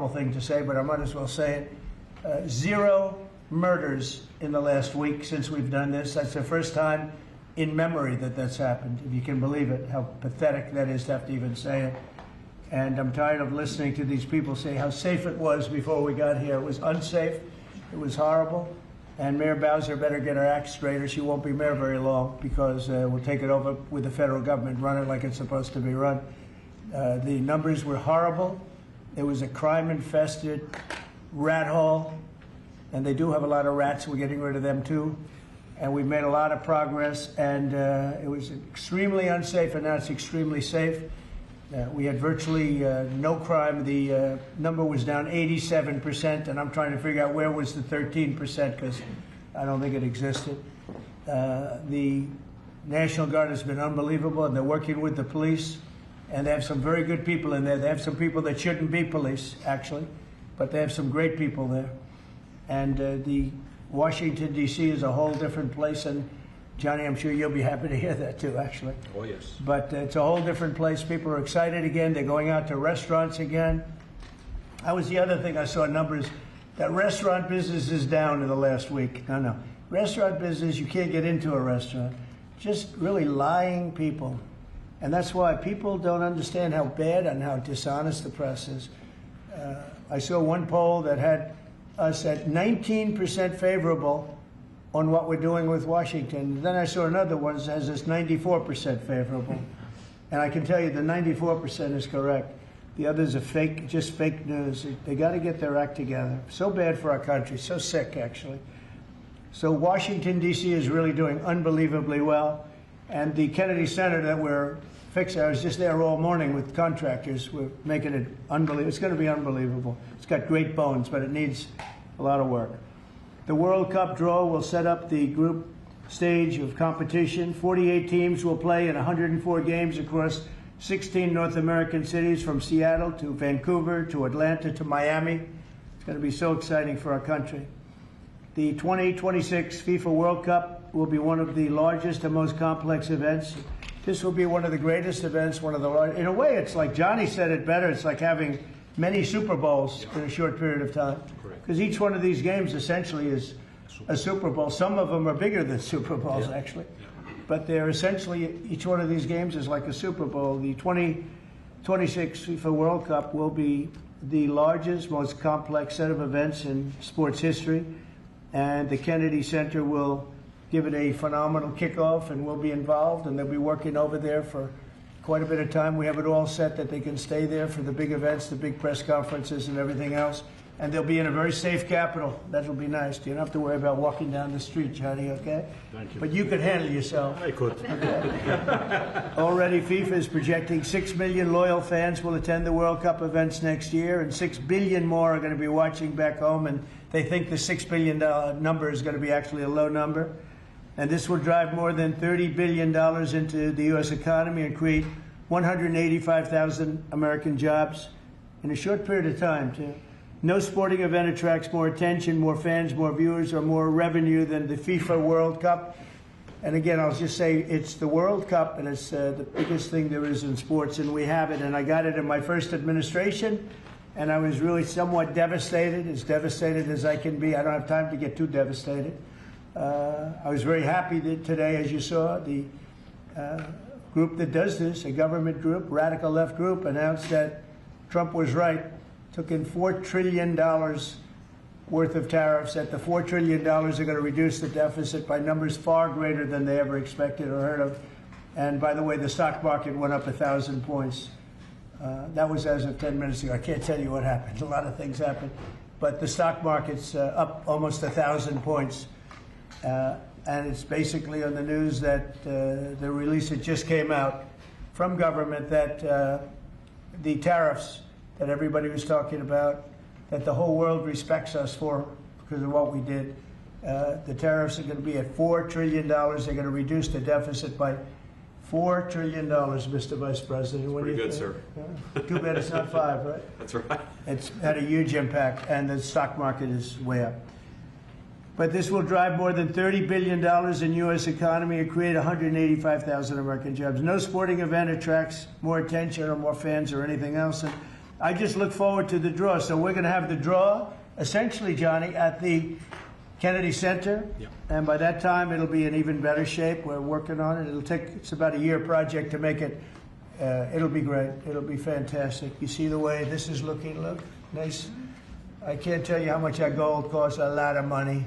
horrible thing to say, but I might as well say it. 0 murders in the last week since we've done this. That's the first time in memory that that's happened, if you can believe it, how pathetic that is to have to even say it. And I'm tired of listening to these people say how safe it was before we got here. It was unsafe. It was horrible. And Mayor Bowser better get her act straight or she won't be mayor very long, because we'll take it over with the federal government, run it like it's supposed to be run. The numbers were horrible. It was a crime-infested rat hole. And they do have a lot of rats. We're getting rid of them, too. And we've made a lot of progress. And it was extremely unsafe, and now it's extremely safe. We had virtually no crime. The number was down 87%, and I'm trying to figure out where was the 13%, because I don't think it existed. The National Guard has been unbelievable, and they're working with the police. And they have some very good people in there. They have some people that shouldn't be police, actually, but they have some great people there. And the Washington, D.C. is a whole different place. And Johnny, I'm sure you'll be happy to hear that too, actually. Oh, yes. But it's a whole different place. People are excited again. They're going out to restaurants again. That was the other thing I saw numbers, that restaurant business is down in the last week. No. Restaurant business, you can't get into a restaurant. Just really lying people. And that's why people don't understand how bad and how dishonest the press is. I saw one poll that had us at 19% favorable on what we're doing with Washington. Then I saw another one that has us 94% favorable. And I can tell you the 94% is correct. The others are fake, just fake news. They got to get their act together. So bad for our country, so sick, actually. So Washington, D.C. is really doing unbelievably well. And the Kennedy Center that we're fixing, I was just there all morning with contractors. We're making it unbelievable. It's going to be unbelievable. It's got great bones, but it needs a lot of work. The World Cup draw will set up the group stage of competition. 48 teams will play in 104 games across 16 North American cities, from Seattle to Vancouver to Atlanta to Miami. It's going to be so exciting for our country. The 2026 FIFA World Cup will be one of the largest and most complex events. This will be one of the greatest events, one of the largest. In a way, it's like Johnny said it better. It's like having many Super Bowls in a short period of time. Because each one of these games essentially is a Super Bowl. Some of them are bigger than Super Bowls, actually. But they're essentially, each one of these games is like a Super Bowl. The 2026 FIFA World Cup will be the largest, most complex set of events in sports history. And the Kennedy Center will give it a phenomenal kickoff, and we'll be involved, and they'll be working over there for quite a bit of time. We have it all set that they can stay there for the big events, the big press conferences and everything else. And they'll be in a very safe capital. That'll be nice. You don't have to worry about walking down the street, Johnny, okay? Thank you. But you could handle yourself. I could. Okay. Already FIFA is projecting 6 million loyal fans will attend the World Cup events next year, and 6 billion more are going to be watching back home, and they think the $6 billion number is going to be actually a low number. And this will drive more than $30 billion into the U.S. economy and create 185,000 American jobs in a short period of time, too. No sporting event attracts more attention, more fans, more viewers, or more revenue than the FIFA World Cup. And again, I'll just say it's the World Cup, and it's the biggest thing there is in sports, and we have it. And I got it in my first administration, and I was really somewhat devastated, as devastated as I can be. I don't have time to get too devastated. I was very happy that today, as you saw, the group that does this, a government group, radical left group, announced that Trump was right. Took in $4 trillion worth of tariffs. That the $4 trillion are going to reduce the deficit by numbers far greater than they ever expected or heard of. And by the way, the stock market went up 1,000 points. That was as of 10 minutes ago. I can't tell you what happened. A lot of things happened. But the stock market's up almost 1,000 points. And it's basically on the news that the release that just came out from government that the tariffs that everybody was talking about, that the whole world respects us for because of what we did. The tariffs are going to be at $4 trillion. They're going to reduce the deficit by $4 trillion, Mr. Vice President. That's pretty good, sir. Too bad it's not 5, right? That's right. It's had a huge impact, and the stock market is way up. But this will drive more than $30 billion in U.S. economy and create 185,000 American jobs. No sporting event attracts more attention or more fans or anything else. And I just look forward to the draw. So we're going to have the draw, essentially, Johnny, at the Kennedy Center. Yeah. And by that time, it'll be in even better shape. We're working on it. It's about a year project to make it. It'll be great. It'll be fantastic. You see the way this is looking? Look, nice. I can't tell you how much that gold costs. A lot of money.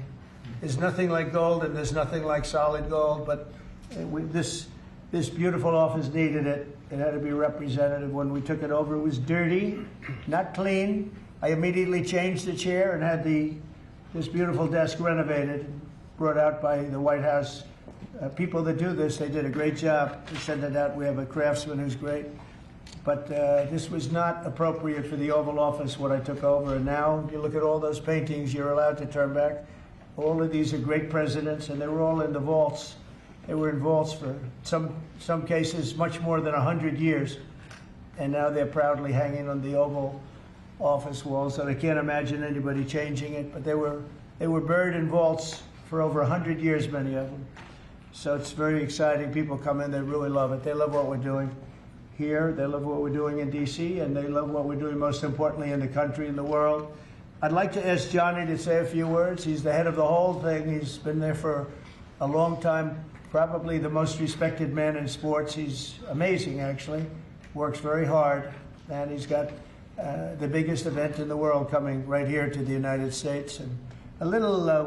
There's nothing like gold, and there's nothing like solid gold. But this beautiful office needed it. It had to be representative. When we took it over, it was dirty, not clean. I immediately changed the chair and had this beautiful desk renovated, brought out by the White House. People that do this, they did a great job to send it out. We have a craftsman who's great. But this was not appropriate for the Oval Office when I took over. And now you look at all those paintings you're allowed to turn back. All of these are great presidents, and they were all in the vaults. They were in vaults for some cases much more than 100 years. And now they're proudly hanging on the Oval Office walls. And I can't imagine anybody changing it. But they were buried in vaults for over 100 years, many of them. So it's very exciting. People come in, they really love it. They love what we're doing here. They love what we're doing in D.C., and they love what we're doing, most importantly, in the country and the world. I'd like to ask Johnny to say a few words. He's the head of the whole thing. He's been there for a long time, probably the most respected man in sports. He's amazing, actually. Works very hard, and he's got the biggest event in the world coming right here to the United States. And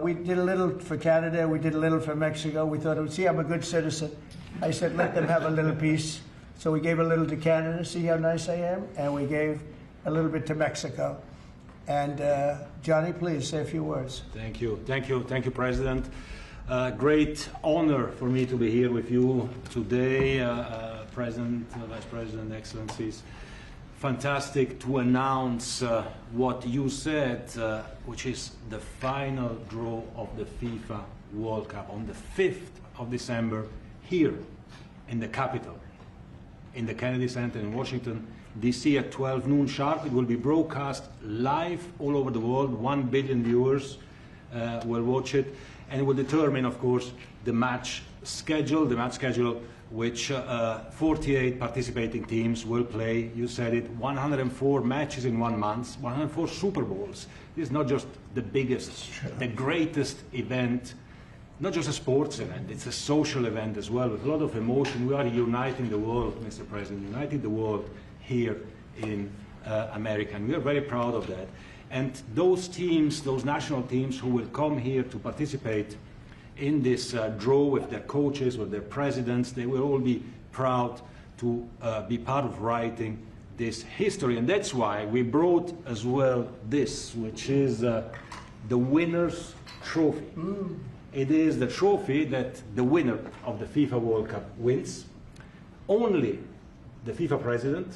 we did a little for Canada, we did a little for Mexico. We thought, see, I'm a good citizen. I said, let them have a little piece. So we gave a little to Canada, see how nice I am? And we gave a little bit to Mexico. And Johnny, please say a few words. Thank you, President. Great honor for me to be here with you today, President, Vice President, Excellencies. Fantastic to announce what you said, which is the final draw of the FIFA World Cup on the 5th of December here in the capital, in the Kennedy Center in Washington, D.C. at 12 noon sharp. It will be broadcast live all over the world. 1 billion viewers will watch it, and it will determine, of course, the match schedule, which 48 participating teams will play. You said it, 104 matches in 1 month, 104 Super Bowls. This is not just the biggest, the greatest event, not just a sports event, it's a social event as well, with a lot of emotion. We are uniting the world, Mr. President, uniting the world here in America, and we are very proud of that. And those teams, those national teams who will come here to participate in this draw with their coaches, with their presidents, they will all be proud to be part of writing this history. And that's why we brought as well this, which is the winner's trophy. It is the trophy that the winner of the FIFA World Cup wins. Only the FIFA president,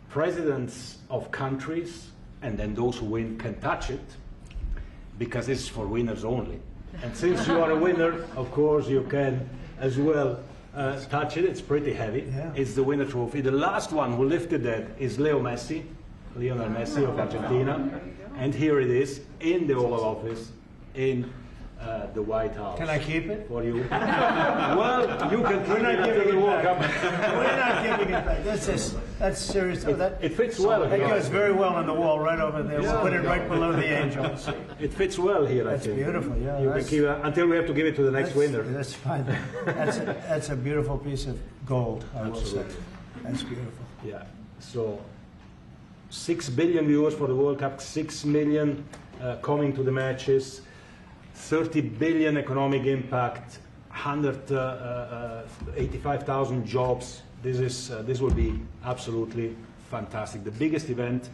presidents of countries, and then those who win can touch it, because it's for winners only. And since you are a winner, of course, you can as well touch it. It's pretty heavy. Yeah. It's the winner trophy. The last one who lifted that is Lionel Messi of Argentina. And here it is in the Oval Office in the White House. Can I keep it? For you. Well, you can keep it until the World Cup. We're not giving it back. That's serious. It fits well. It goes very well on the wall right over there. We'll put it right below the angels. It fits well here, I think. That's beautiful, yeah. You can keep it until we have to give it to the next winner. That's fine. That's a beautiful piece of gold, I will say. That's beautiful. Yeah. So 6 billion viewers for the World Cup, 6 million coming to the matches, 30 billion economic impact, 185,000 jobs. This will be absolutely fantastic. The biggest event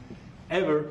ever,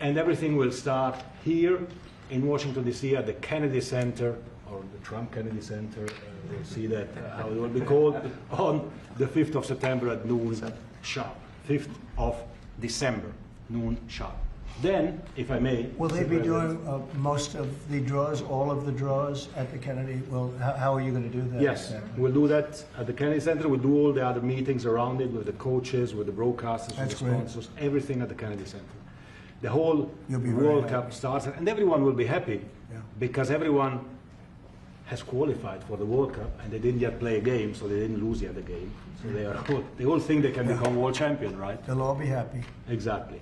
and everything will start here in Washington, D.C. at the Kennedy Center, or the Trump Kennedy Center. We'll see that, how it will be called, on the 5th of September at noon sharp. 5th of December, noon sharp. Then, if I may... Will they be doing most of the draws, all of the draws at the Kennedy? Well, how are you going to do that? Yes, we'll do that at the Kennedy Center. We'll do all the other meetings around it with the coaches, with the broadcasters, with the sponsors, everything at the Kennedy Center. The whole World Cup starts, and everyone will be happy because everyone has qualified for the World Cup, and they didn't yet play a game, so they didn't lose yet a game. So they all think they can become world champion, right? They'll all be happy. Exactly.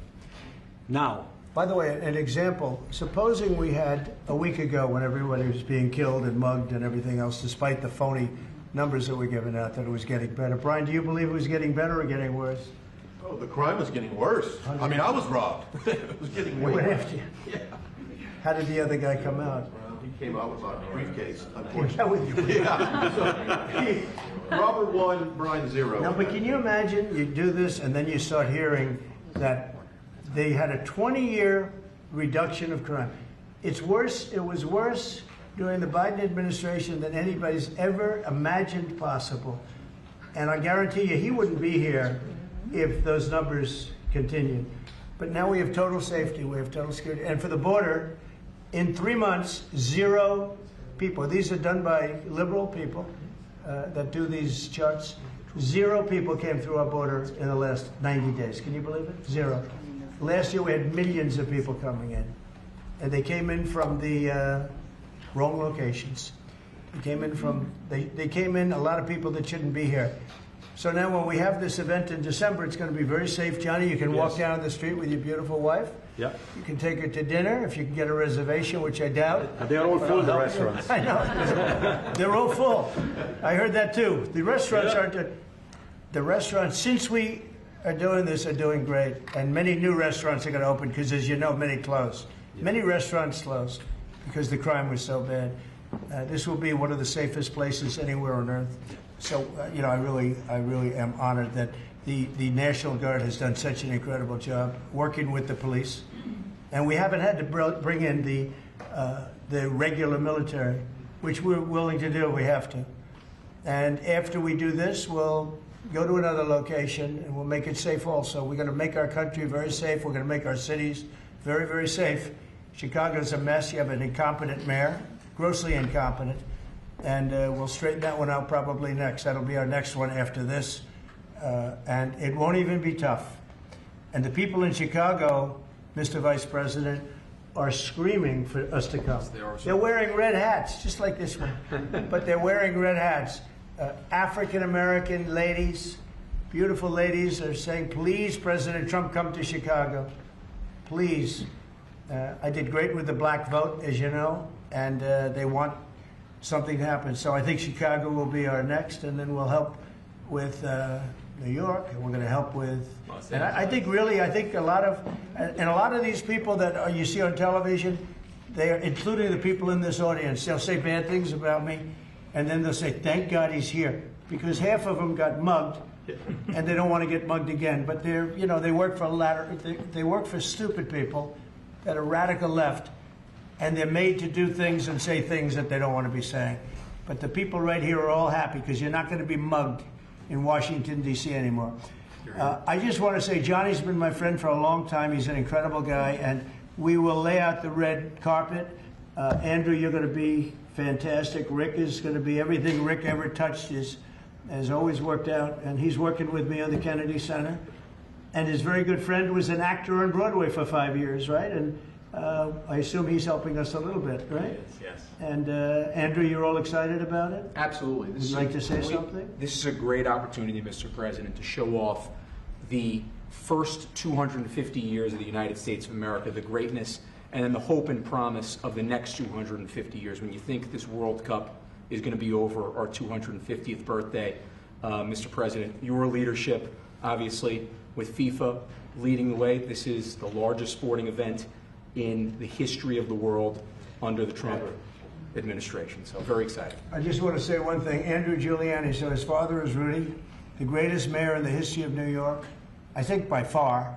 Now, by the way, an example, supposing we had a week ago when everybody was being killed and mugged and everything else, despite the phony numbers that were given out, that it was getting better. Brian, do you believe it was getting better or getting worse? Oh, the crime was getting worse. I mean, I was robbed. It was getting way Went worse. after you. Yeah. How did the other guy come out? Well, he came out with my briefcase, Yeah, unfortunately. with you. Yeah. So, Robert 1, Brian 0. No, but can you imagine you do this and then you start hearing that they had a 20-year reduction of crime. It's worse. It was worse during the Biden administration than anybody's ever imagined possible. And I guarantee you he wouldn't be here if those numbers continued. But now we have total safety. We have total security. And for the border, in 3 months, 0 people. These are done by liberal people that do these charts. 0 people came through our border in the last 90 days. Can you believe it? 0. Last year we had millions of people coming in. And they came in from the wrong locations. They came in from, they came in, a lot of people that shouldn't be here. So now when we have this event in December, it's going to be very safe. Johnny, you can walk down the street with your beautiful wife. yeah, You can take her to dinner if you can get a reservation, which I doubt. they are all full, the restaurants. I know. They're all full. I heard that too. The restaurants aren't. The restaurants, since we are doing this, are doing great. And many new restaurants are going to open because, as you know, many closed. Many restaurants closed because the crime was so bad. This will be one of the safest places anywhere on earth. So, you know, I really am honored that the National Guard has done such an incredible job working with the police. And we haven't had to bring in the regular military, which we're willing to do if we have to. And after we do this, we'll go to another location and we'll make it safe also. We're going to make our country very safe. We're going to make our cities very, very safe. Chicago's a mess. You have an incompetent mayor, grossly incompetent. And we'll straighten that one out probably next. That'll be our next one after this. And it won't even be tough. And the people in Chicago, Mr. Vice President, are screaming for us to come. They're wearing red hats, just like this one. But they're wearing red hats. African-American ladies, beautiful ladies, are saying, please, President Trump, come to Chicago. Please. I did great with the black vote, as you know, and they want something to happen. So I think Chicago will be our next, and then we'll help with New York, and we're going to help with. And I think really, a lot of these people that you see on television, they are, including the people in this audience, they'll say bad things about me, and then they'll say, "Thank God he's here," because half of them got mugged, and they don't want to get mugged again. But they're, you know, they work for stupid people that are radical left. And they're made to do things and say things that they don't want to be saying. But the people right here are all happy because you're not going to be mugged in Washington, D.C. anymore. I just want to say Johnny's been my friend for a long time. He's an incredible guy, and we will lay out the red carpet. Andrew, you're going to be fantastic. Rick is going to be everything Rick ever touched has always worked out, and he's working with me on the Kennedy Center. And his very good friend was an actor on Broadway for 5 years, right? And I assume he's helping us a little bit, right? Yes. And Andrew, you're all excited about it? Absolutely. Would you like to say something? This is a great opportunity, Mr. President, to show off the first 250 years of the United States of America, the greatness, and then the hope and promise of the next 250 years. When you think this World Cup is going to be over our 250th birthday, Mr. President, your leadership, obviously, with FIFA leading the way, this is the largest sporting event in the history of the world under the Trump administration. So very excited. I just want to say one thing. Andrew Giuliani, so his father is Rudy, the greatest mayor in the history of New York, I think by far.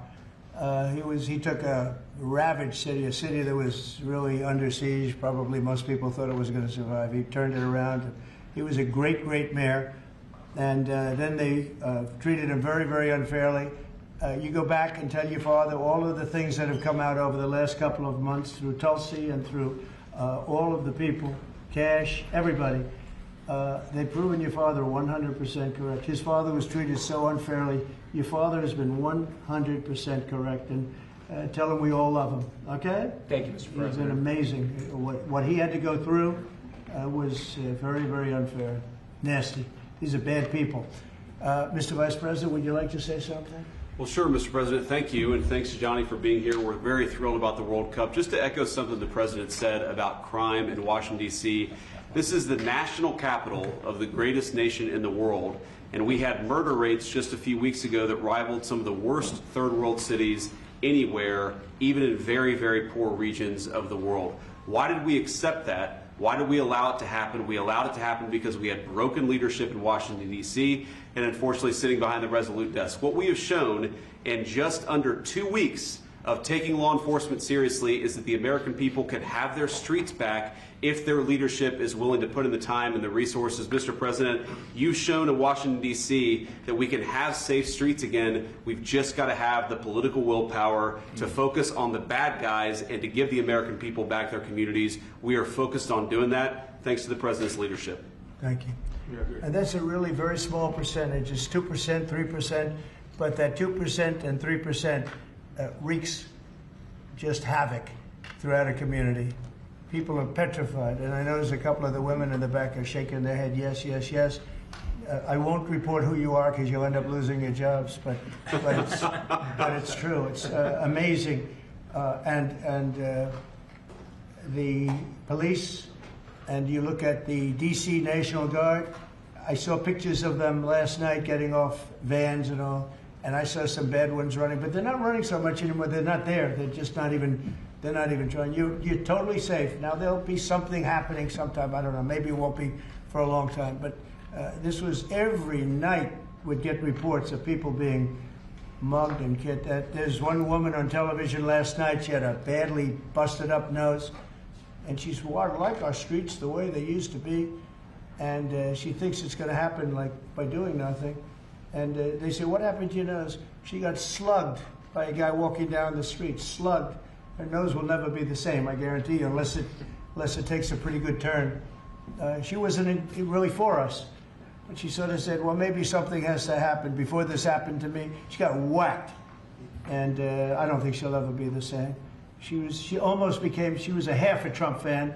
He took a ravaged city, a city that was really under siege. Probably most people thought it was going to survive. He turned it around. He was a great, great mayor. And then they treated him very, very unfairly. You go back and tell your father all of the things that have come out over the last couple of months through Tulsi and through all of the people, Cash, everybody. They've proven your father 100% correct. His father was treated so unfairly. Your father has been 100% correct. And tell him we all love him, okay? Thank you, Mr. President. It's been amazing what he had to go through. was very, very unfair, nasty. These are bad people. Mr. Vice President, would you like to say something? Well, sure, Mr. President. Thank you, and thanks to Johnny for being here. We're very thrilled about the World Cup. Just to echo something the President said about crime in Washington, D.C., this is the national capital of the greatest nation in the world, and we had murder rates just a few weeks ago that rivaled some of the worst third world cities anywhere, even in very, very poor regions of the world. Why did we accept that? Why did we allow it to happen? We allowed it to happen because we had broken leadership in Washington, D.C., and unfortunately sitting behind the Resolute desk. What we have shown in just under 2 weeks of taking law enforcement seriously is that the American people can have their streets back if their leadership is willing to put in the time and the resources. Mr. President, you've shown in Washington, D.C. that we can have safe streets again. We've just got to have the political willpower to focus on the bad guys and to give the American people back their communities. We are focused on doing that thanks to the President's leadership. Thank you. And that's a really very small percentage. It's 2%, 3%, but that 2% and 3% wreaks just havoc throughout a community. People are petrified, and I notice a couple of the women in the back are shaking their head, yes, yes, yes. I won't report who you are because you'll end up losing your jobs, but it's true. It's amazing. And the police, and you look at the D.C. National Guard, I saw pictures of them last night getting off vans and all, and I saw some bad ones running, but they're not running so much anymore. They're not there. They're just not even, they're not even trying. You're totally safe. Now, there'll be something happening sometime. I don't know. Maybe it won't be for a long time, but this was every night would get reports of people being mugged and killed. There's one woman on television last night. She had a badly busted up nose, and she's, well, I like our streets the way they used to be, and she thinks it's going to happen like by doing nothing. And they say, what happened to your nose? She got slugged by a guy walking down the street, slugged. Her nose will never be the same, I guarantee you, unless it takes a pretty good turn. She wasn't really for us. But she sort of said, well, maybe something has to happen. Before this happened to me, she got whacked. And I don't think she'll ever be the same. She almost became, she was a half a Trump fan,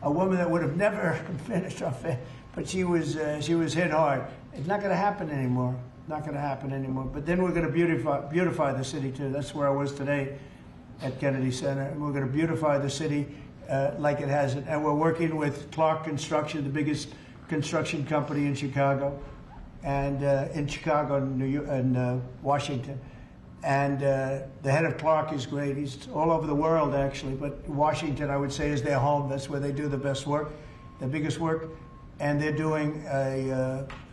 a woman that would have never been a Trump fan, but she was hit hard. It's not going to happen anymore. Not going to happen anymore. But then we're going to beautify the city too. That's where I was today at Kennedy Center. And we're going to beautify the city like it has it. And we're working with Clark Construction, the biggest construction company in Chicago, and in Washington. And the head of Clark is great. He's all over the world, actually, but Washington, I would say, is their home. That's where they do the best work, the biggest work, and they're doing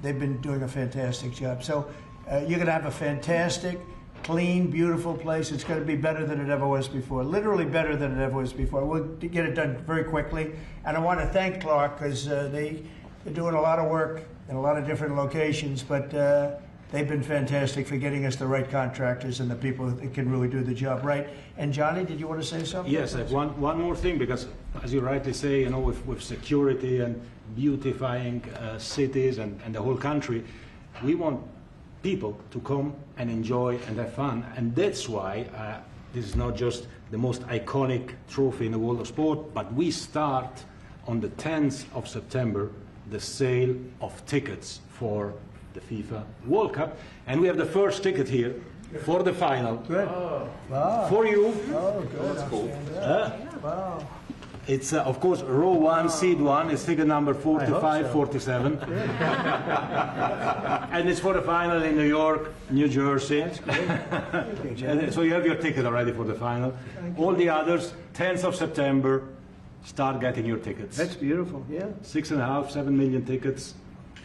they've been doing a fantastic job. So you're going to have a fantastic, clean, beautiful place. It's going to be better than it ever was before, literally better than it ever was before. We'll get it done very quickly, and I want to thank Clark because they're doing a lot of work in a lot of different locations, but they've been fantastic for getting us the right contractors and the people that can really do the job right. And Johnny, did you want to say something? Yes, one more thing, because as you rightly say, you know, with security and beautifying cities and the whole country, we want people to come and enjoy and have fun. And that's why this is not just the most iconic trophy in the world of sport, but we start on the 10th of September the sale of tickets for the FIFA World Cup, and we have the first ticket here for the final. Good. Oh. Wow. For you. Oh, good. That's cool. Wow. It's of course row 1, seat 1. It's ticket number 45, 47, and it's for the final in New York, New Jersey. And so you have your ticket already for the final. All the others, 10th of September. Start getting your tickets. That's beautiful. Yeah. 6.5, 7 million tickets.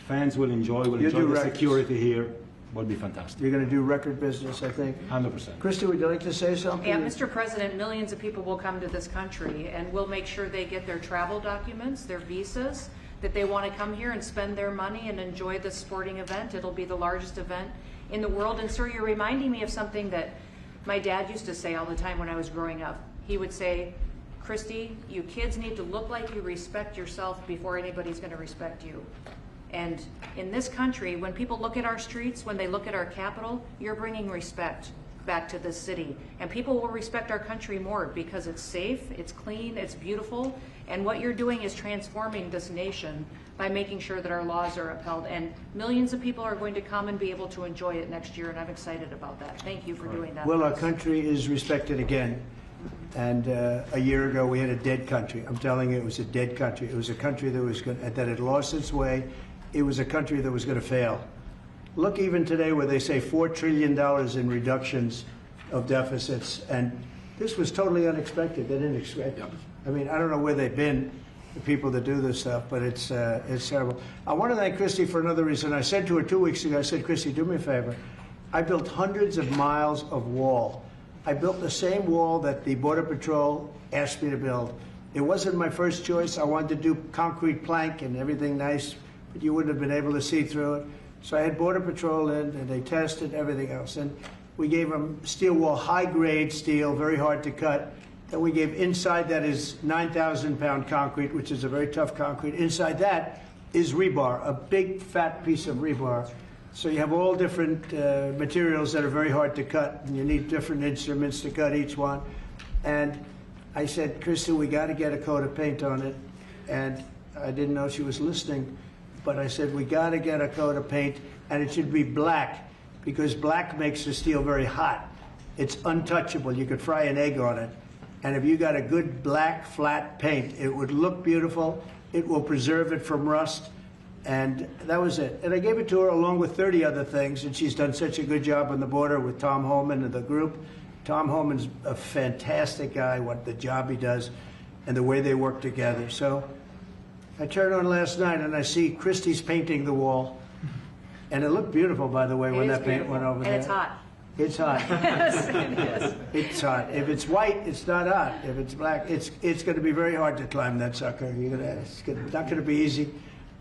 Fans will enjoy. Will enjoy the security here. Will be fantastic. You're going to do record business, I think. 100%. Christy, would you like to say something? Yeah, Mr. President, millions of people will come to this country, and we'll make sure they get their travel documents, their visas, that they want to come here and spend their money and enjoy this sporting event. It'll be the largest event in the world. And sir, you're reminding me of something that my dad used to say all the time when I was growing up. He would say, Christy, you kids need to look like you respect yourself before anybody's going to respect you. And in this country, when people look at our streets, when they look at our Capitol, you're bringing respect. back to this city. And people will respect our country more because it's safe, it's clean, it's beautiful, and what you're doing is transforming this nation by making sure that our laws are upheld. And millions of people are going to come and be able to enjoy it next year, and I'm excited about that. Thank you for doing that. Well, our country is respected again. And a year ago, we had a dead country. I'm telling you, it was a dead country. It was a country that had lost its way. It was a country that was going to fail. Look, even today, where they say $4 trillion in reductions of deficits, and this was totally unexpected. They didn't expect it. I mean, I don't know where they've been, the people that do this stuff, but it's terrible. I want to thank Christy for another reason. I said to her 2 weeks ago, I said, Christy, do me a favor. I built hundreds of miles of wall. I built the same wall that the Border Patrol asked me to build. It wasn't my first choice. I wanted to do concrete plank and everything nice, but you wouldn't have been able to see through it. So I had Border Patrol in, and they tested everything else. And we gave them steel wall, high-grade steel, very hard to cut. Then we gave inside that is 9,000-pound concrete, which is a very tough concrete. Inside that is rebar, a big, fat piece of rebar. So you have all different materials that are very hard to cut, and you need different instruments to cut each one. And I said, Kristen, we got to get a coat of paint on it. And I didn't know she was listening, but I said, we got to get a coat of paint, and it should be black, because black makes the steel very hot. It's untouchable. You could fry an egg on it. And if you got a good black, flat paint, it would look beautiful. It will preserve it from rust. And that was it. And I gave it to her along with 30 other things, and she's done such a good job on the border with Tom Holman and the group. Tom Holman's a fantastic guy, what the job he does and the way they work together. So I turned on last night and I see Christie's painting the wall. And it looked beautiful, by the way, when that paint went over there. And it's hot. It's hot. Yes, it is. It's hot. If it's white, it's not hot. If it's black, it's going to be very hard to climb that sucker. It's not going to be easy.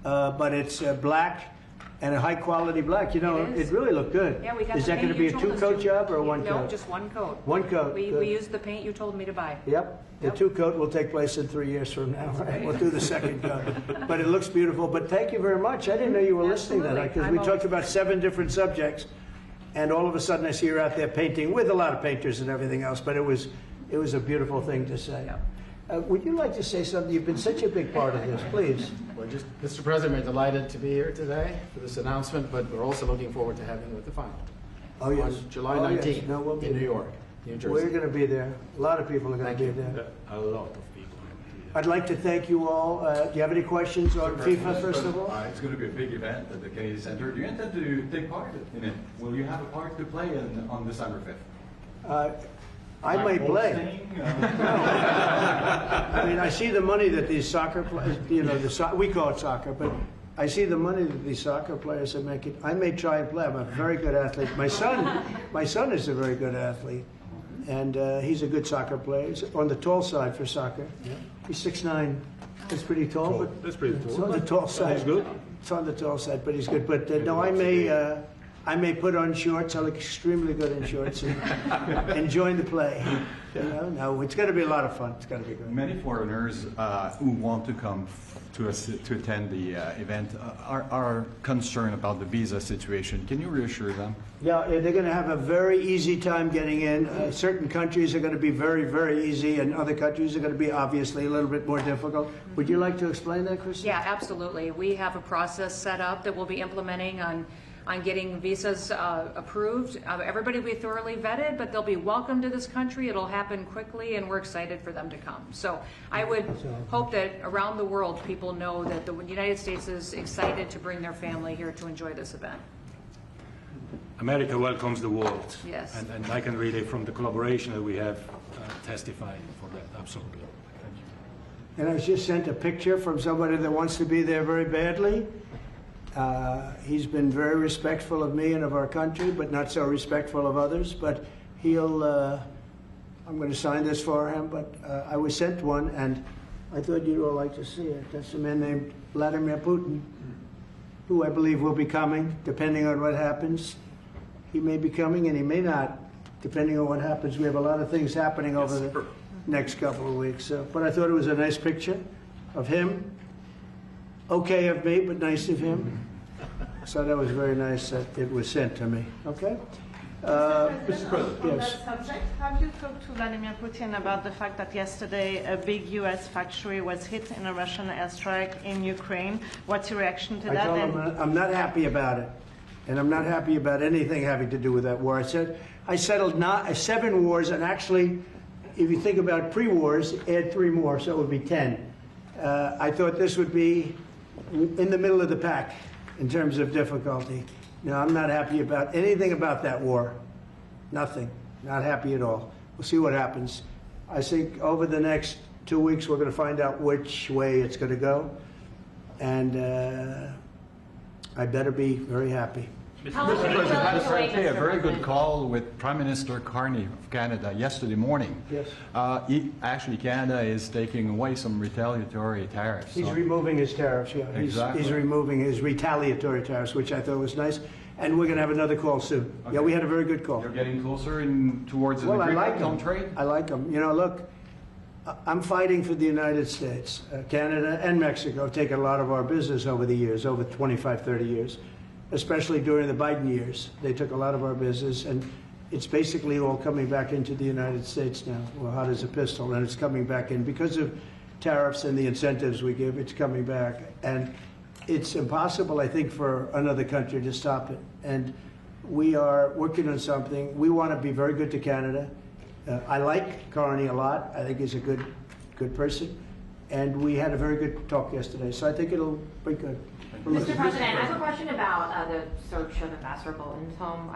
But it's black and a high quality black. You know, it really looked good. Yeah, we got Is the that going paint to be you a told us two-coat to. job or a one coat? No, just one coat. One coat. We used the paint you told me to buy. Yep. The Yep. two-coat will take place in 3 years from now. Right? We'll do the second coat. But it looks beautiful. But thank you very much. I didn't know you were listening to that, Absolutely. because we talked about 7 different subjects, and all of a sudden I see her out there painting with a lot of painters and everything else. But it was a beautiful thing to say. Yep. Would you like to say something? You've been such a big part of this. Please. We're just, Mr. President, we're delighted to be here today for this announcement, but we're also looking forward to having you at the final. Oh, yes. On July Oh, yes. 19th No, we'll be in New there. York, New Jersey. We're going to be there. A lot of people are going Thank to you. be there. A lot of people. I'd like to thank you all. Do you have any questions on FIFA, first of all? It's going to be a big event at the Kennedy Center. Do you intend to take part in it? Will you have a part to play on December 5th? I may play. I mean, I see the money that these soccer players, you know, we call it soccer, but I see the money that these soccer players are making. I may try and play. I'm a very good athlete. My son is a very good athlete, and he's a good soccer player. He's on the tall side for soccer. He's 6'9". That's pretty tall, but That's pretty it's tall. on the tall side. He's good. It's on the tall side, but he's good. But no, I may put on shorts. I look extremely good in shorts and join the play. You know, no, it's going to be a lot of fun. It's going to be good. Many foreigners who want to come to attend the event are concerned about the visa situation. Can you reassure them? Yeah, they're going to have a very easy time getting in. Certain countries are going to be very, very easy, and other countries are going to be obviously a little bit more difficult. Would you like to explain that, Kristen? Yeah, absolutely. We have a process set up that we'll be implementing on getting visas approved. Everybody will be thoroughly vetted, but they'll be welcome to this country. It'll happen quickly, and we're excited for them to come. So I would hope that around the world people know that the United States is excited to bring their family here to enjoy this event. America welcomes the world. Yes. And I can really, from the collaboration that we have, testify for that. Absolutely. Thank you. And I was just sent a picture from somebody that wants to be there very badly. He's been very respectful of me and of our country, but not so respectful of others. But I'm going to sign this for him, but I was sent one, and I thought you'd all like to see it. That's a man named Vladimir Putin, who I believe will be coming, depending on what happens. He may be coming, and he may not, depending on what happens. We have a lot of things happening over the next couple of weeks. But I thought it was a nice picture of him. Okay of me, but nice of him. So that was very nice that it was sent to me. Okay? Mr. President. On Yes. that subject, have you talked to Vladimir Putin about the fact that yesterday a big U.S. factory was hit in a Russian airstrike in Ukraine? What's your reaction to I that? told him I'm not happy about it, and I'm not happy about anything having to do with that war. I said I settled 7 wars, and actually, if you think about pre-wars, add 3 more, so it would be 10. I thought this would be in the middle of the pack in terms of difficulty. No, I'm not happy about anything about that war. Nothing. Not happy at all. We'll see what happens. I think over the next 2 weeks, we're going to find out which way it's going to go. And I better be very happy. Mr. President, I had a very good call with Prime Minister Carney of Canada yesterday morning. Yes. Actually, Canada is taking away some retaliatory tariffs. He's So- removing his tariffs, yeah. Exactly. He's removing his retaliatory tariffs, which I thought was nice. And we're going to have another call soon. Okay. Yeah, we had a very good call. You're getting closer towards an Well, I like agreement them. on trade? I like them. You know, look, I'm fighting for the United States. Canada and Mexico have taken a lot of our business over the years, over 25, 30 years, especially during the Biden years. They took a lot of our business, and it's basically all coming back into the United States now. Well, hot as a pistol, and it's coming back in. Because of tariffs and the incentives we give, it's coming back. And it's impossible, I think, for another country to stop it. And we are working on something. We want to be very good to Canada. I like Carney a lot. I think he's a good person. And we had a very good talk yesterday. So I think it'll be good. Mr. President, I have a question about the search of Ambassador Bolton's home.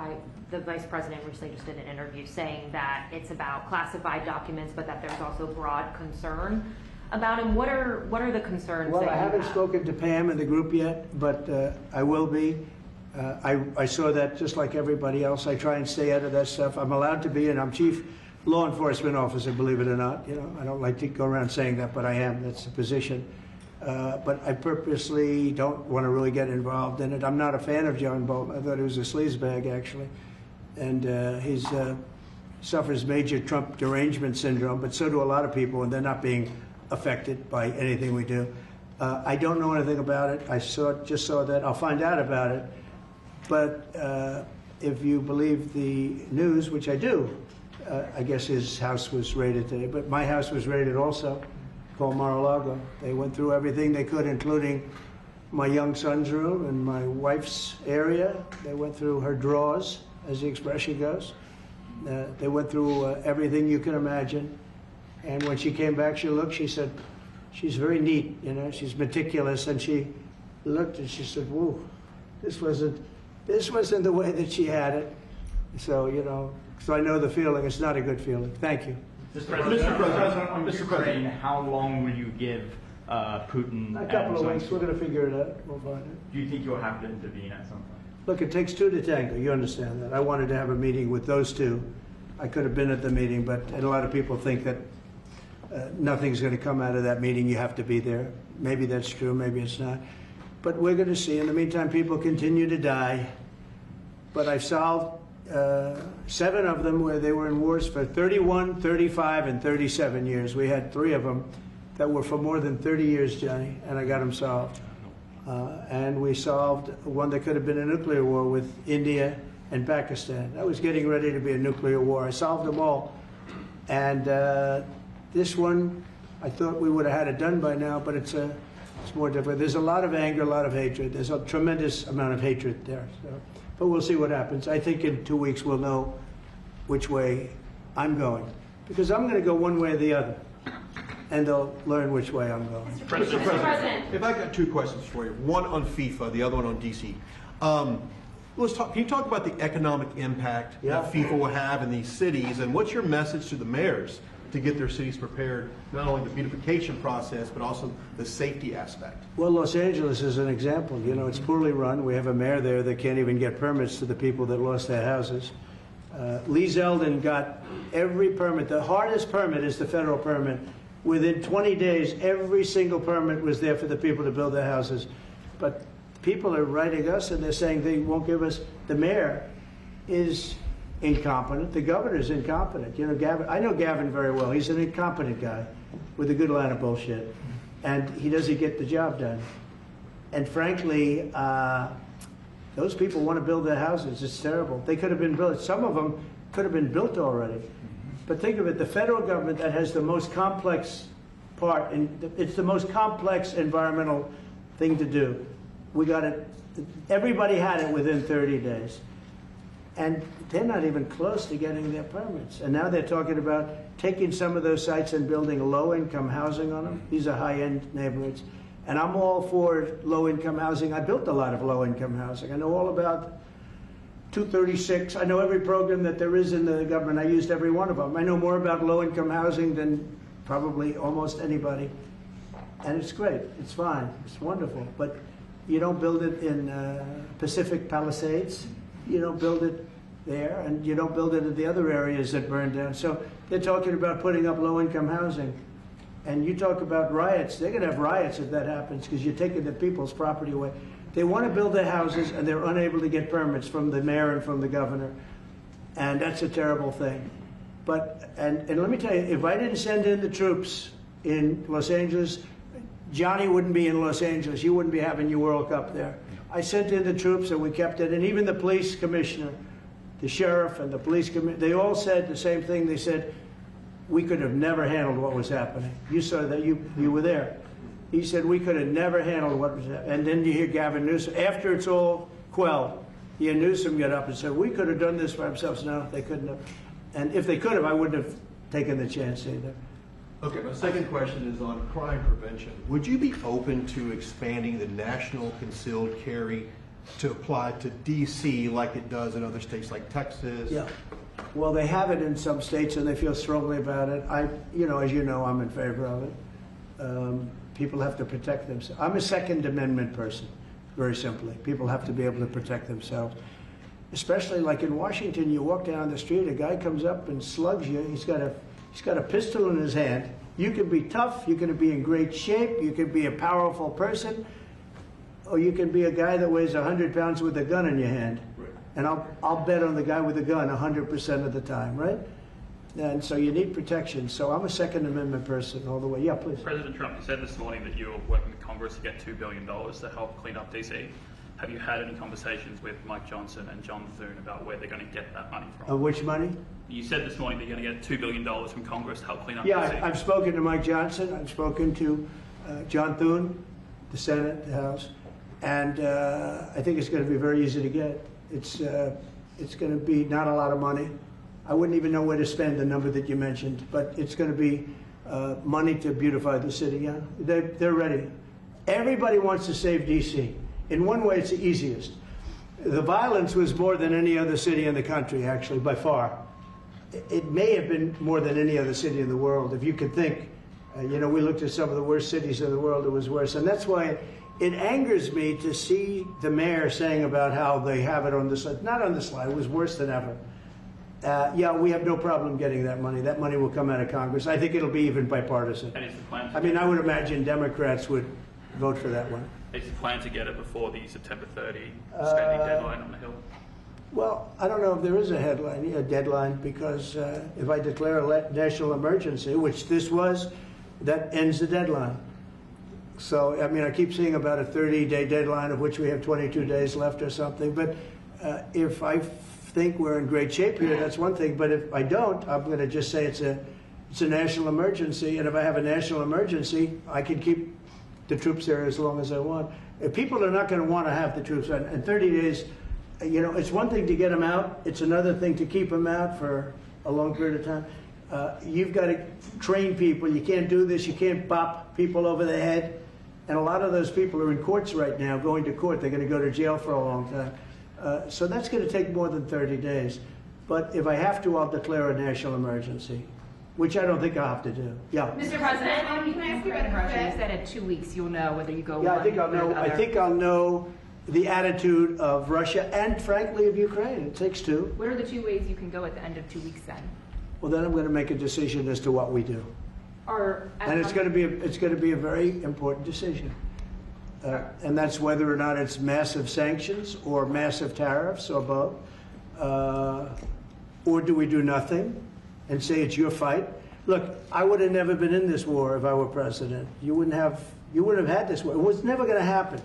The Vice President recently just did an interview saying that it's about classified documents, but that there's also broad concern about him. What are the concerns? Well, that I you haven't have? spoken to Pam and the group yet, but I will be. I saw that just like everybody else. I try and stay out of that stuff. I'm allowed to be, and I'm chief law enforcement officer, believe it or not. You know, I don't like to go around saying that, but I am. That's the position. But I purposely don't want to really get involved in it. I'm not a fan of John Bolton. I thought he was a sleazebag, actually. And he suffers major Trump derangement syndrome, but so do a lot of people, and they're not being affected by anything we do. I don't know anything about it. I just saw that. I'll find out about it. But if you believe the news, which I do, I guess his house was raided today. But my house was raided also, called Mar-a-Lago. They went through everything they could, including my young son's room and my wife's area. They went through her drawers, as the expression goes. They went through everything you can imagine. And when she came back, she said, she's very neat, you know, she's meticulous. And she looked and she said, whoa, this wasn't the way that she had it. So, you know, so I know the feeling. It's not a good feeling. Thank you. Mr. President, on Mr. Ukraine, President. how long will you give Putin? A couple of and weeks, we're going to figure it out. We'll find it. Do you think you'll have to intervene at some point? Look, it takes 2 to tango. You understand that. I wanted to have a meeting with those 2. I could have been at the meeting, but and a lot of people think that nothing's going to come out of that meeting. You have to be there. Maybe that's true. Maybe it's not. But we're going to see. In the meantime, people continue to die. But I've solved 7 of them where they were in wars for 31, 35, and 37 years. We had 3 of them that were for more than 30 years, Johnny, and I got them solved. And we solved one that could have been a nuclear war with India and Pakistan. That was getting ready to be a nuclear war. I solved them all. And this one, I thought we would have had it done by now, but it's more difficult. There's a lot of anger, a lot of hatred. There's a tremendous amount of hatred there. So. But we'll see what happens. I think in 2 weeks we'll know which way I'm going. Because I'm going to go one way or the other. And they'll learn which way I'm going. Mr. President, if I got 2 questions for you, one on FIFA, the other one on DC. Let's talk. Can you talk about the economic impact that FIFA will have in these cities, and what's your message to the mayors to get their cities prepared, not only the beautification process, but also the safety aspect? Well, Los Angeles is an example. You know, it's poorly run. We have a mayor there that can't even get permits to the people that lost their houses. Lee Zeldin got every permit. The hardest permit is the federal permit. Within 20 days, every single permit was there for the people to build their houses. But people are writing us and they're saying they won't give us. The mayor is incompetent. The governor is incompetent. You know, Gavin. I know Gavin very well. He's an incompetent guy with a good line of bullshit, and he doesn't get the job done. And frankly, Those people want to build their houses. It's terrible. They could have been built. Some of them could have been built already. But think of it, the federal government that has the most complex part, and it's the most complex environmental thing to do. We got it, everybody had it within 30 days. And they're not even close to getting their permits. And now they're talking about taking some of those sites and building low-income housing on them. These are high-end neighborhoods. And I'm all for low-income housing. I built a lot of low-income housing. I know all about 236. I know every program that there is in the government. I used every one of them. I know more about low-income housing than probably almost anybody. And it's great. It's fine. It's wonderful. But you don't build it in Pacific Palisades. You don't build it there, and you don't build it in the other areas that burned down. So they're talking about putting up low-income housing. And you talk about riots. They're going to have riots if that happens because you're taking the people's property away. They want to build their houses, and they're unable to get permits from the mayor and from the governor. And that's a terrible thing. But, and let me tell you, if I didn't send in the troops in Los Angeles, Johnny wouldn't be in Los Angeles. You wouldn't be having your World Cup there. I sent in the troops, and we kept it. And even the police commissioner, the sheriff and the police commissioner, they all said the same thing. They said, we could have never handled what was happening. You saw that, you were there. He said, we could have never handled what was happening. And then you hear Gavin Newsom, after it's all quelled, you hear Newsom get up and said, we could have done this for ourselves. No, they couldn't have. And if they could have, I wouldn't have taken the chance either. Okay, my second question is on crime prevention. Would you be open to expanding the national concealed carry to apply to D.C. like it does in other states like Texas? Yeah. Well, they have it in some states, and they feel strongly about it. As you know, I'm in favor of it. People have to protect themselves. I'm a Second Amendment person, very simply. People have to be able to protect themselves. Especially like in Washington, you walk down the street, a guy comes up and slugs you. He's got a pistol in his hand. You can be tough, you can be in great shape, you can be a powerful person, or you can be a guy that weighs 100 pounds with a gun in your hand. Right. And I'll bet on the guy with the gun 100% of the time, right? And so you need protection. So I'm a Second Amendment person all the way. Yeah, please. President Trump, you said this morning that you're working with Congress to get $2 billion to help clean up DC. Have you had any conversations with Mike Johnson and John Thune about where they're going to get that money from? Which money? You said this morning that you're going to get $2 billion from Congress to help clean up DC. Yeah, I've spoken to Mike Johnson. I've spoken to John Thune, the Senate, the House, and I think it's going to be very easy to get. It's going to be not a lot of money. I wouldn't even know where to spend the number that you mentioned, but it's going to be money to beautify the city. Yeah, they're ready. Everybody wants to save D.C. In one way, it's the easiest. The violence was more than any other city in the country, actually, by far. It may have been more than any other city in the world, if you could think. We looked at some of the worst cities in the world, it was worse. And that's why it angers me to see the mayor saying about how they have it on the slide. Not on the slide, it was worse than ever. Yeah, we have no problem getting that money. That money will come out of Congress. I think it'll be even bipartisan. And is the plan I mean, I would imagine Democrats would vote for that one. Is the plan to get it before the September 30 spending deadline on the Hill? Well, I don't know if there is a deadline, because if I declare a national emergency, which this was, that ends the deadline. So, I mean, I keep seeing about a 30-day deadline, of which we have 22 days left or something. But if I think we're in great shape here, that's one thing. But if I don't, I'm going to just say it's a national emergency. And if I have a national emergency, I can keep the troops there as long as I want. If people are not going to want to have the troops on, in 30 days, it's one thing to get them out. It's another thing to keep them out for a long period of time. You've got to train people. You can't do this. You can't bop people over the head. And a lot of those people are in courts right now, going to court. They're going to go to jail for a long time. So that's going to take more than 30 days. But if I have to, I'll declare a national emergency, which I don't think I'll have to do. Yeah. Mr. President, can I ask you about the Russia? You said in 2 weeks you'll know whether you go. Yeah, I think I'll know. I think I'll know the attitude of Russia and, frankly, of Ukraine. It takes two. What are the 2 ways you can go at the end of 2 weeks then? Well, then I'm going to make a decision as to what we do. And it's going to be a very important decision. And that's whether or not it's massive sanctions or massive tariffs or both. Or do we do nothing and say it's your fight? Look, I would have never been in this war if I were president. You wouldn't have had this war. It was never going to happen.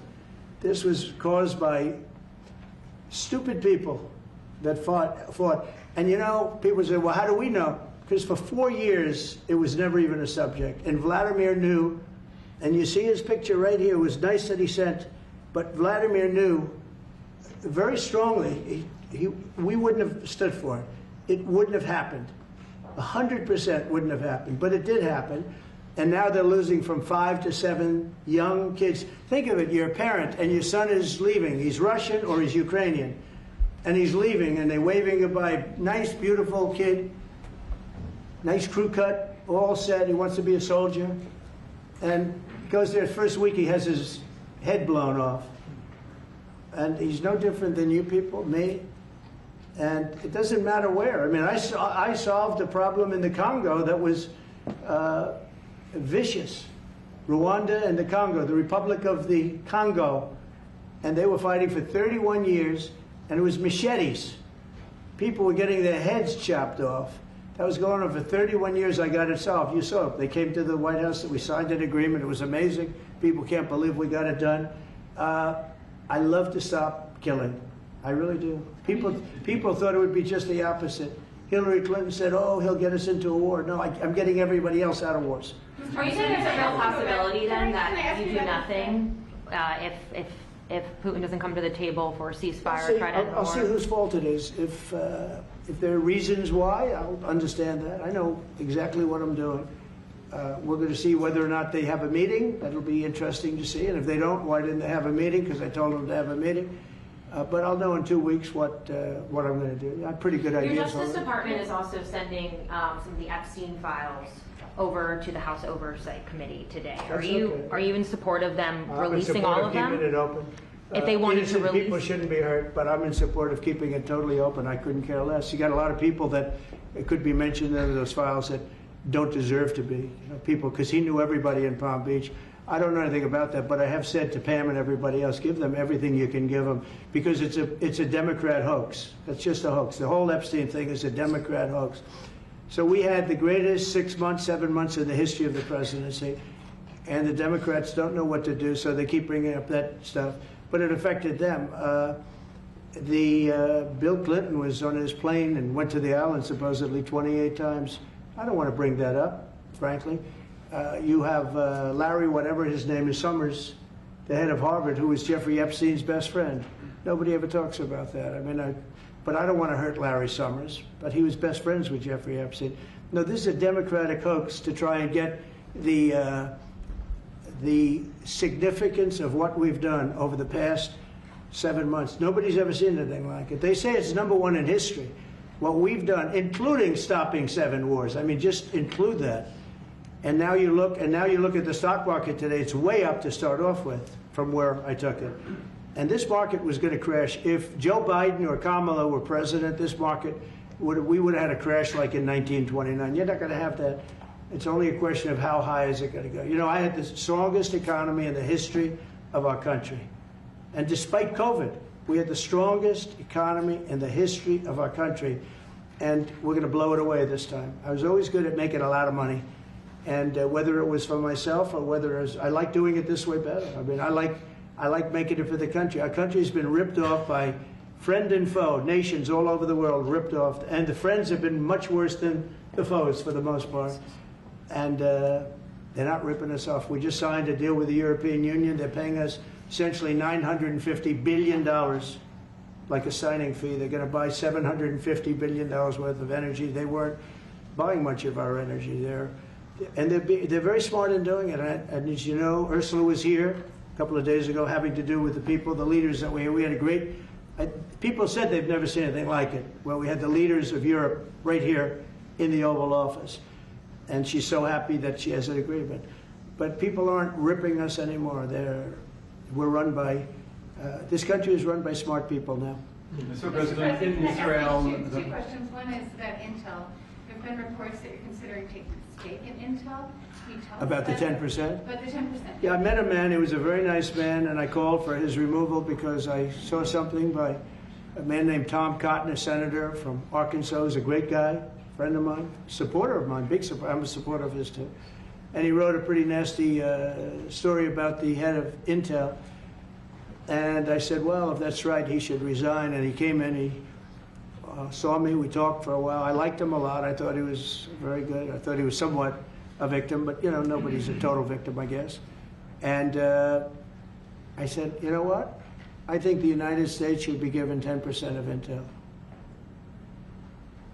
This was caused by Stupid people that fought. And you know, people say, well, how do we know? Because for 4 years, it was never even a subject. And Vladimir knew, and you see his picture right here. It was nice that he sent, but Vladimir knew very strongly we wouldn't have stood for it. It wouldn't have happened. 100% wouldn't have happened, but it did happen. And now they're losing from 5 to 7 young kids. Think of it, you're a parent and your son is leaving. He's Russian or he's Ukrainian. And he's leaving and they're waving goodbye. Nice, beautiful kid. Nice crew cut, all set. He wants to be a soldier. And he goes there first week, he has his head blown off. And he's no different than you people, me. And it doesn't matter where. I mean, I solved a problem in the Congo that was vicious. Rwanda and the Congo, the Republic of the Congo. And they were fighting for 31 years, and it was machetes. People were getting their heads chopped off. That was going on for 31 years. I got it solved. You saw it. They came to the White House. We signed an agreement. It was amazing. People can't believe we got it done. I love to stop killing. I really do. People thought it would be just the opposite. Hillary Clinton said, oh, he'll get us into a war. No, I'm getting everybody else out of wars. Are you saying there's a real possibility then that you do nothing if Putin doesn't come to the table for a ceasefire or try to end the war? I'll see whose fault it is. If there are reasons why, I'll understand that. I know exactly what I'm doing. We're going to see whether or not they have a meeting. That'll be interesting to see. And if they don't, why didn't they have a meeting? Because I told them to have a meeting. But I'll know in 2 weeks what I'm going to do. I have pretty good ideas. Your Justice Department is also sending some of the Epstein files over to the House Oversight Committee today. Are you in support of them releasing all of them? I'm in support of keeping it open. If they wanted to release, people shouldn't be hurt, but I'm in support of keeping it totally open. I couldn't care less. You got a lot of people that it could be mentioned in those files that don't deserve to be. People, because he knew everybody in Palm Beach. I don't know anything about that, but I have said to Pam and everybody else, give them everything you can give them, because it's a Democrat hoax. It's just a hoax. The whole Epstein thing is a Democrat hoax. So we had the greatest 6 months, 7 months in the history of the presidency, and the Democrats don't know what to do, so they keep bringing up that stuff. But it affected them. Bill Clinton was on his plane and went to the island supposedly 28 times. I don't want to bring that up, frankly. You have Larry, whatever his name is, Summers, the head of Harvard, who was Jeffrey Epstein's best friend. Nobody ever talks about that. I mean, but I don't want to hurt Larry Summers, but he was best friends with Jeffrey Epstein. No, this is a Democratic hoax to try and get the significance of what we've done over the past 7 months. Nobody's ever seen anything like it. They say it's #1 in history. What we've done, including stopping 7 wars. I mean, just include that. And now you look at the stock market today. It's way up to start off with from where I took it. And this market was going to crash. If Joe Biden or Kamala were president, this market we would have had a crash like in 1929. You're not going to have that. It's only a question of how high is it going to go. You know, I had the strongest economy in the history of our country. And despite COVID, we had the strongest economy in the history of our country. And we're going to blow it away this time. I was always good at making a lot of money. And whether it was for myself or whether it was, I like doing it this way better. I mean, I like making it for the country. Our country has been ripped off by friend and foe, nations all over the world ripped off. And the friends have been much worse than the foes for the most part. And they're not ripping us off. We just signed a deal with the European Union. They're paying us essentially $950 billion, like a signing fee. They're going to buy $750 billion worth of energy. They weren't buying much of our energy there. And they're very smart in doing it. And as you know, Ursula was here a couple of days ago having to do with the people, the leaders that were here. We had a great, people said they've never seen anything like it. Well, we had the leaders of Europe right here in the Oval Office. And she's so happy that she has an agreement. But people aren't ripping us anymore. We're run by, this country is run by smart people now. Mr. President, in Israel... Two questions. One is about Intel. There have been reports that you're considering taking a stake in Intel. Can you tell us about the 10%? About the 10%. Yeah, I met a man. He was a very nice man, and I called for his removal because I saw something by a man named Tom Cotton, a senator from Arkansas. He's a great guy, friend of mine, supporter of mine, big supporter. I'm a supporter of his too. And he wrote a pretty nasty story about the head of Intel. And I said, well, if that's right, he should resign. And he came in, he saw me, we talked for a while. I liked him a lot. I thought he was very good. I thought he was somewhat a victim, but you know, nobody's a total victim, I guess. And I said, you know what? I think the United States should be given 10% of Intel.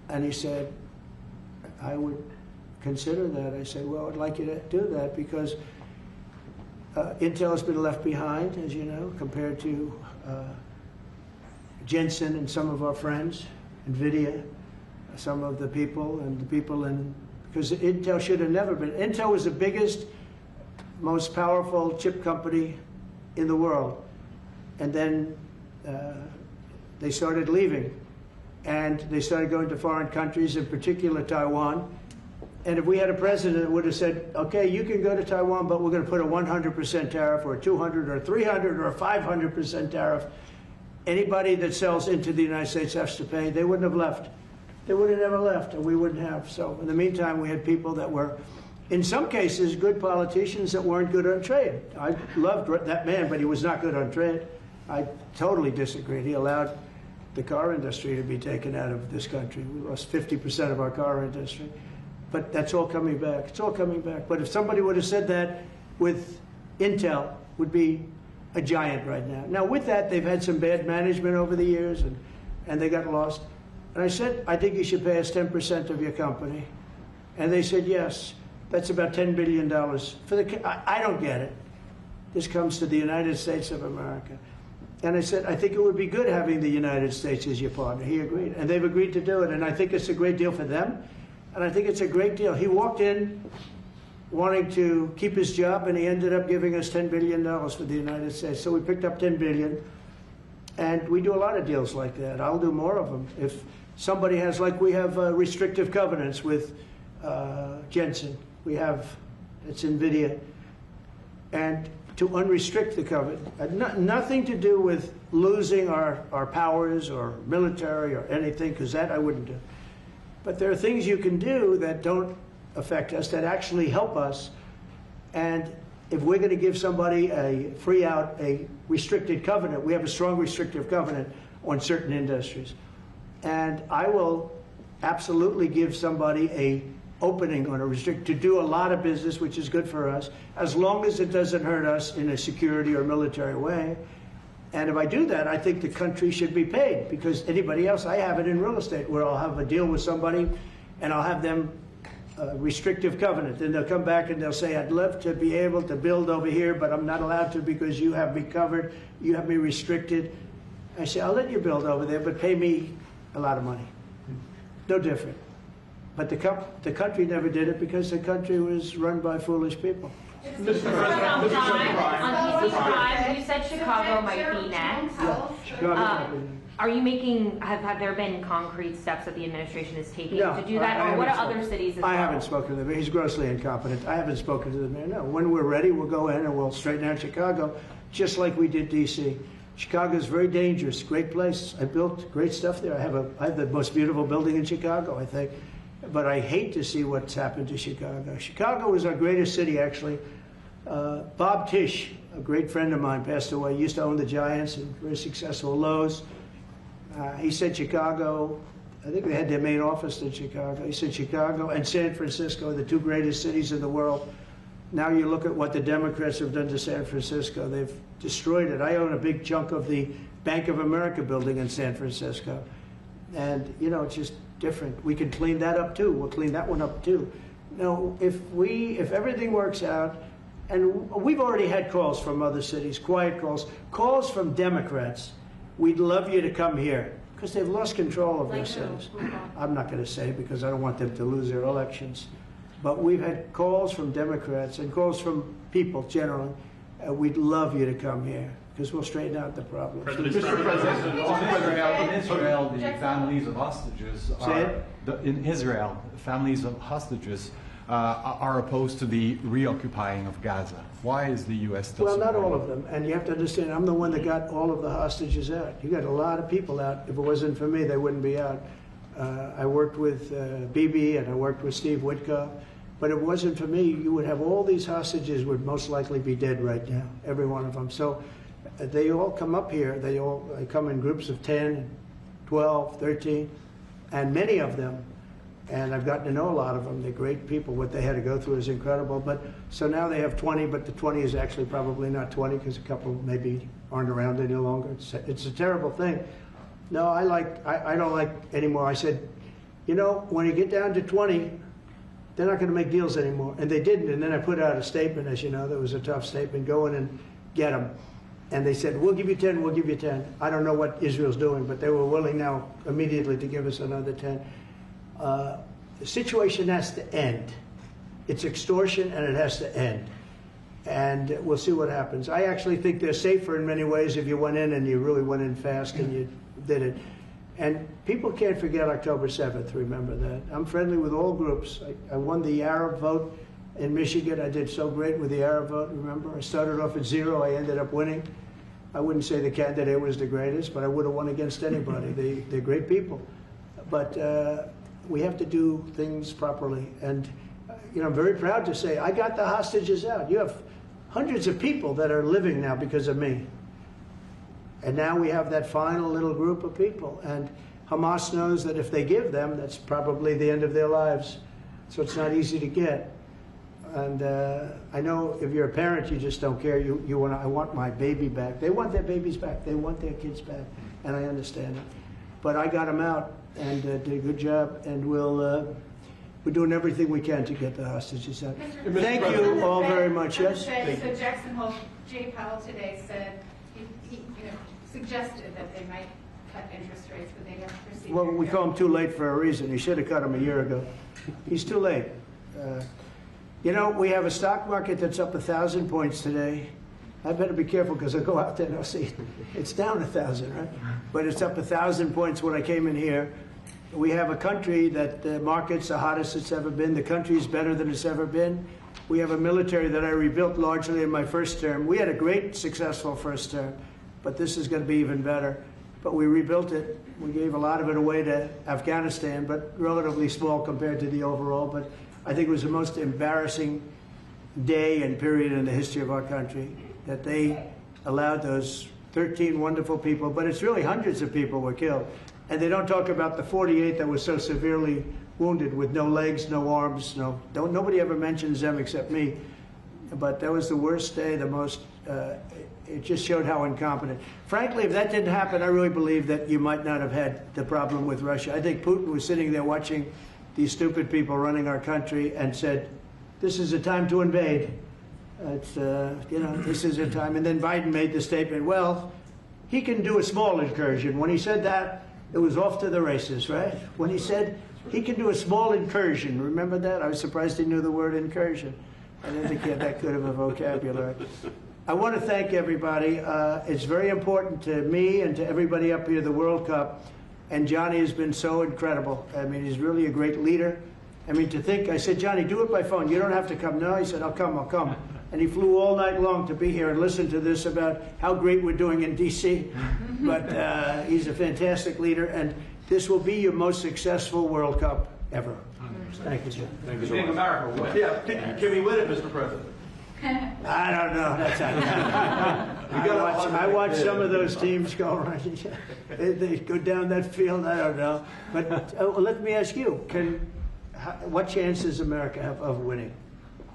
And he said, I would consider that. I said, well, I'd like you to do that because Intel has been left behind, as you know, compared to Jensen and some of our friends, NVIDIA, some of the people, and the people in, because Intel should have never been. Intel was the biggest, most powerful chip company in the world. And then they started leaving. And they started going to foreign countries, in particular Taiwan. And if we had a president that would have said, okay, you can go to Taiwan, but we're going to put a 100% tariff or a 200 or 300 or a 500% tariff, anybody that sells into the United States has to pay. They wouldn't have left. They would have never left, and we wouldn't have. So in the meantime, we had people that were, in some cases, good politicians that weren't good on trade. I loved that man, but he was not good on trade. I totally disagreed. He allowed the car industry to be taken out of this country. We lost 50% of our car industry. But that's all coming back. It's all coming back. But if somebody would have said that with Intel, would be a giant right now. Now, with that, they've had some bad management over the years, and they got lost. And I said, I think you should pay us 10% of your company. And they said, yes. That's about $10 billion. I don't get it. This comes to the United States of America. And I said, I think it would be good having the United States as your partner. He agreed. And they've agreed to do it. And I think it's a great deal for them. And I think it's a great deal. He walked in wanting to keep his job, and he ended up giving us $10 billion for the United States. So we picked up $10 billion. And we do a lot of deals like that. I'll do more of them. If somebody has, like we have restrictive covenants with Jensen. We have, it's NVIDIA. And to unrestrict the covenant, nothing to do with losing our powers or military or anything, because that I wouldn't do. But there are things you can do that don't affect us, that actually help us. And if we're going to give somebody a free out, a restricted covenant, we have a strong restrictive covenant on certain industries. And I will absolutely give somebody a opening on a restrict to do a lot of business, which is good for us, as long as it doesn't hurt us in a security or military way. And if I do that, I think the country should be paid, because anybody else, I have it in real estate where I'll have a deal with somebody and I'll have them restrictive covenant. Then they'll come back and they'll say, I'd love to be able to build over here, but I'm not allowed to because you have me covered, you have me restricted. I say, I'll let you build over there, but pay me a lot of money. No different. But the country never did it because the country was run by foolish people. On DC Drive, you said Chicago might be next. Yeah, are you making, have there been concrete steps that the administration is taking to do that? Or what are other cities as well? I haven't spoken to the mayor. He's grossly incompetent. I haven't spoken to the mayor. No. When we're ready, we'll go in and we'll straighten out Chicago, just like we did DC. Chicago is very dangerous, great place. I built great stuff there. I have the most beautiful building in Chicago, I think. But I hate to see what's happened to Chicago. Chicago was our greatest city, actually. Bob Tisch, a great friend of mine, passed away. He used to own the Giants and very successful Lowe's. He said Chicago, I think they had their main office in Chicago. He said Chicago and San Francisco are the two greatest cities in the world. Now you look at what the Democrats have done to San Francisco. They've destroyed it. I own a big chunk of the Bank of America building in San Francisco. And, you know, it's just different. We can clean that up too. We'll clean that one up too. No, if everything works out, and we've already had calls from other cities, quiet calls from Democrats. We'd love you to come here because they've lost control of their cities. I'm not going to say because I don't want them to lose their elections. But we've had calls from Democrats and calls from people generally. We'd love you to come here because we'll straighten out the problems. Mr. President, in Israel, the families of hostages in Israel, families of hostages are opposed to the reoccupying of Gaza. Why is the U.S. still Well, not supporting all of them. And you have to understand, I'm the one that got all of the hostages out. You got a lot of people out. If it wasn't for me, they wouldn't be out. I worked with Bibi and I worked with Steve Witkoff. But if it wasn't for me, you would have all these hostages would most likely be dead right now, every one of them. So they all come up here. They come in groups of 10, 12, 13, and many of them, and I've gotten to know a lot of them. They're great people. What they had to go through is incredible. But so now they have 20, but the 20 is actually probably not 20 because a couple maybe aren't around any longer. It's a terrible thing. No, I don't like anymore. I said, you know, when you get down to 20, they're not going to make deals anymore. And they didn't. And then I put out a statement, as you know, that was a tough statement, go in and get them. And they said, we'll give you 10, we'll give you 10. I don't know what Israel's doing, but they were willing now immediately to give us another 10. The situation has to end. It's extortion and it has to end. And we'll see what happens. I actually think they're safer in many ways if you went in and you really went in fast and you did it. And people can't forget October 7th, remember that. I'm friendly with all groups. I won the Arab vote in Michigan. I did so great with the Arab vote, remember? I started off at 0, I ended up winning. I wouldn't say the candidate was the greatest, but I would have won against anybody. They're great people. But we have to do things properly. And you know, I'm very proud to say I got the hostages out. You have hundreds of people that are living now because of me. And now we have that final little group of people. And Hamas knows that if they give them, that's probably the end of their lives. So it's not easy to get. And I know if you're a parent, you just don't care. You want, I want my baby back. They want their babies back. They want their kids back. And I understand it. But I got them out and did a good job. And we're doing everything we can to get the hostages out. Thank you all very much. Yes? So Jackson Hole, Jay Powell today said, he suggested that they might cut interest rates, but they'd have to proceed. Well, we call him too late for a reason. He should have cut him a year ago. He's too late. You know, we have a stock market that's up 1,000 points today. I better be careful because I'll go out there and I'll see it's down 1,000, right? But it's up 1,000 points when I came in here. We have a country that the market's the hottest it's ever been. The country's better than it's ever been. We have a military that I rebuilt largely in my first term. We had a great, successful first term, but this is going to be even better. But we rebuilt it. We gave a lot of it away to Afghanistan, but relatively small compared to the overall. But I think it was the most embarrassing day and period in the history of our country that they allowed those 13 wonderful people, but it's really hundreds of people were killed. And they don't talk about the 48 that were so severely wounded with no legs, no arms, nobody ever mentions them except me. But that was the worst day, the most, it just showed how incompetent. Frankly, if that didn't happen, I really believe that you might not have had the problem with Russia. I think Putin was sitting there watching these stupid people running our country and said, this is a time to invade. It's, you know, this is a time. And then Biden made the statement, well, he can do a small incursion. When he said that, it was off to the races, right? When he said he can do a small incursion, remember that? I was surprised he knew the word incursion. I didn't think he had that good of a vocabulary. I want to thank everybody. It's very important to me and to everybody up here, the World Cup. And Johnny has been so incredible. I mean, he's really a great leader. I mean, to think, I said, Johnny, do it by phone. You don't have to come. No, he said, I'll come, I'll come. And he flew all night long to be here and listen to this about how great we're doing in D.C. But he's a fantastic leader, and this will be your most successful World Cup ever. Thank you, Jim. Thank you so much. America win. Yeah, can we win it, Mr. President? I don't know. That's I watch some of those teams go right. They go down that field. I don't know. But let me ask you: what chance does America have of winning?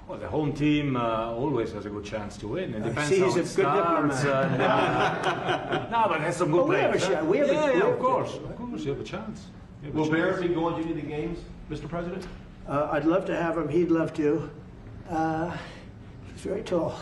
Well, the home team always has a good chance to win. It depends he's how a it good starts. No, but it has some good players. Of course, you have a chance. Will Bears be going to any of the games, Mr. President? I'd love to have him. He'd love to. He's very tall.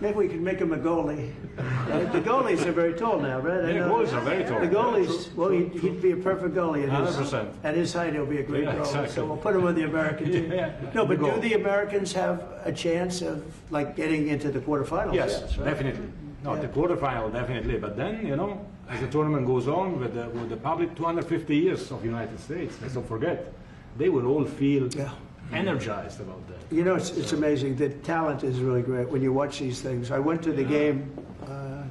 Maybe we could make him a goalie. The goalies are very tall now, right? Yeah, goalies are very tall. The goalies, well, he'd be a perfect goalie. 100%. At his height, he'll be a great goalie. Exactly. So we'll put him on the American team. No, but do the Americans have a chance of, like, getting into the quarterfinals? Yes, right? Definitely. No, the quarterfinal, definitely. But then, you know, as the tournament goes on with the public 250 years of the United States, let's not forget, they will all feel energized about that. You know, it's amazing. The talent is really great when you watch these things. I went to the game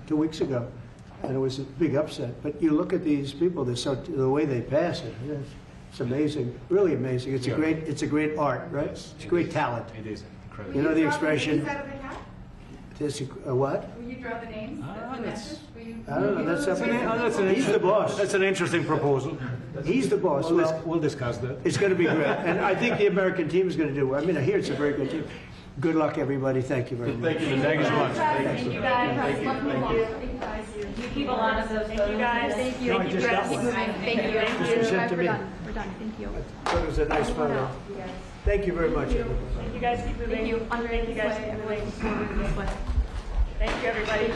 2 weeks ago, and it was a big upset. But you look at these people, the way they pass it, it's amazing, really amazing. It's a great art, right? It's great talent. It is incredible. You know the expression? What? Will you draw the names? The message? Will you? I don't know. That's he's the boss. That's an interesting proposal. He's the boss. We'll discuss that. It's going to be great, and I think the American team is going to do well. I mean, I hear it's a very good team. Good luck, everybody. Thank you very much. Thank you. Thank you so much. Thank you guys. Thank you. Thank you. You keep a lot of those. Thank you guys. Thank you. No, I just got one. Thank you. This was sent to me. We're done. Thank you. I thought it was a nice photo. Thank you very much. Everybody. You guys keep moving. Thank you. Thank you guys keep moving. Thank you, everybody.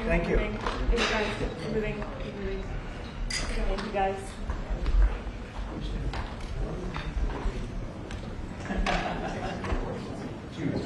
Thank you. Thank you guys. Keep moving. Keep moving. Thank you guys. Cheers.